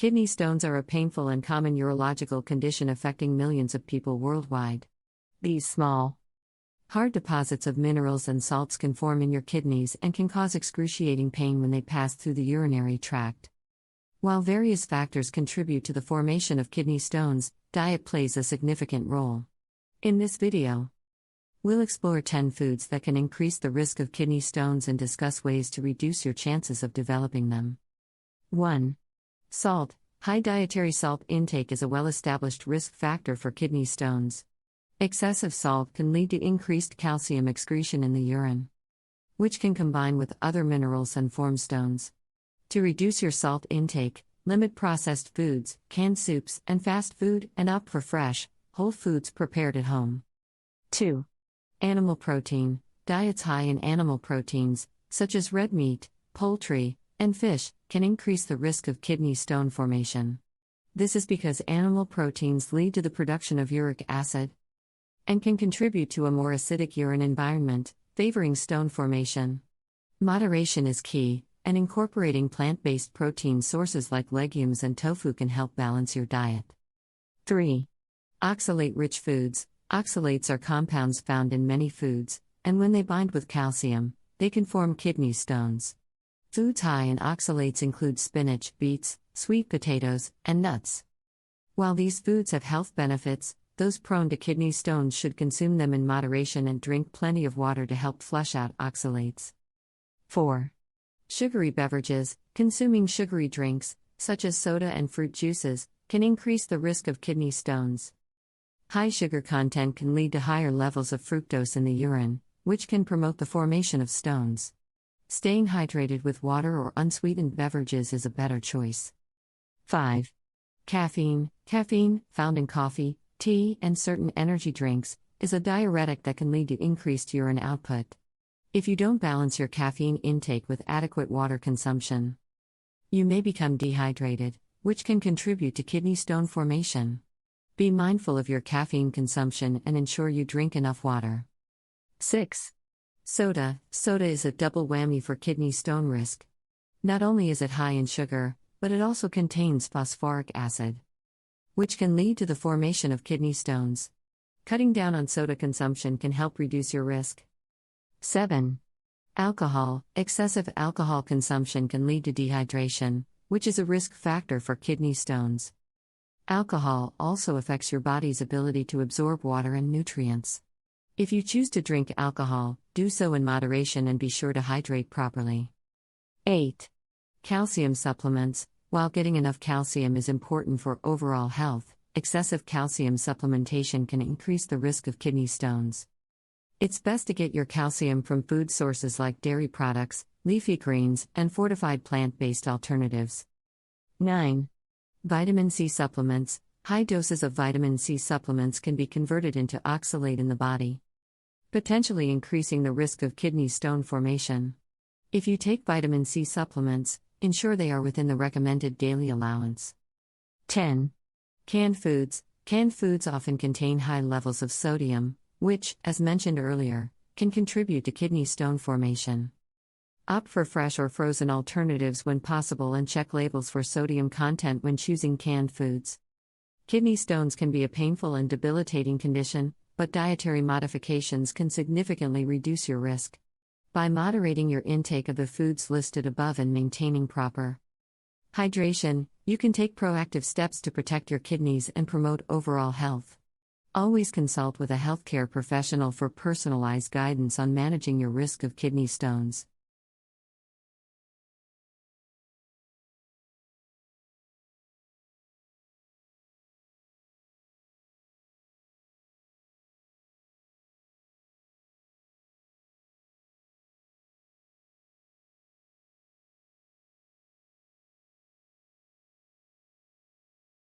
Kidney stones are a painful and common urological condition affecting millions of people worldwide. These small, hard deposits of minerals and salts can form in your kidneys and can cause excruciating pain when they pass through the urinary tract. While various factors contribute to the formation of kidney stones, diet plays a significant role. In this video, we'll explore 10 foods that can increase the risk of kidney stones and discuss ways to reduce your chances of developing them. 1. Salt. High dietary salt intake is a well-established risk factor for kidney stones. Excessive salt can lead to increased calcium excretion in the urine, which can combine with other minerals and form stones. To reduce your salt intake, limit processed foods, canned soups, and fast food, and opt for fresh, whole foods prepared at home. 2. Animal protein. Diets high in animal proteins, such as red meat, poultry, and fish, can increase the risk of kidney stone formation. This is because animal proteins lead to the production of uric acid and can contribute to a more acidic urine environment, favoring stone formation. Moderation is key, and incorporating plant-based protein sources like legumes and tofu can help balance your diet. 3. Oxalate-rich foods. Oxalates are compounds found in many foods, and when they bind with calcium, they can form kidney stones. Foods high in oxalates include spinach, beets, sweet potatoes, and nuts. While these foods have health benefits, those prone to kidney stones should consume them in moderation and drink plenty of water to help flush out oxalates. 4. Sugary beverages. Consuming sugary drinks, such as soda and fruit juices, can increase the risk of kidney stones. High sugar content can lead to higher levels of fructose in the urine, which can promote the formation of stones. Staying hydrated with water or unsweetened beverages is a better choice. 5. Caffeine. Caffeine, found in coffee, tea, and certain energy drinks, is a diuretic that can lead to increased urine output. If you don't balance your caffeine intake with adequate water consumption, you may become dehydrated, which can contribute to kidney stone formation. Be mindful of your caffeine consumption and ensure you drink enough water. 6. Soda. Soda is a double whammy for kidney stone risk. Not only is it high in sugar, but it also contains phosphoric acid, which can lead to the formation of kidney stones. Cutting down on soda consumption can help reduce your risk. 7. Alcohol. Excessive alcohol consumption can lead to dehydration, which is a risk factor for kidney stones. Alcohol also affects your body's ability to absorb water and nutrients. If you choose to drink alcohol, do so in moderation and be sure to hydrate properly. 8. Calcium supplements. While getting enough calcium is important for overall health, excessive calcium supplementation can increase the risk of kidney stones. It's best to get your calcium from food sources like dairy products, leafy greens, and fortified plant-based alternatives. 9. Vitamin C supplements. High doses of vitamin C supplements can be converted into oxalate in the body, potentially increasing the risk of kidney stone formation. If you take vitamin C supplements, ensure they are within the recommended daily allowance. 10. Canned foods. Canned foods often contain high levels of sodium, which, as mentioned earlier, can contribute to kidney stone formation. Opt for fresh or frozen alternatives when possible and check labels for sodium content when choosing canned foods. Kidney stones can be a painful and debilitating condition, but dietary modifications can significantly reduce your risk. By moderating your intake of the foods listed above and maintaining proper hydration, you can take proactive steps to protect your kidneys and promote overall health. Always consult with a healthcare professional for personalized guidance on managing your risk of kidney stones.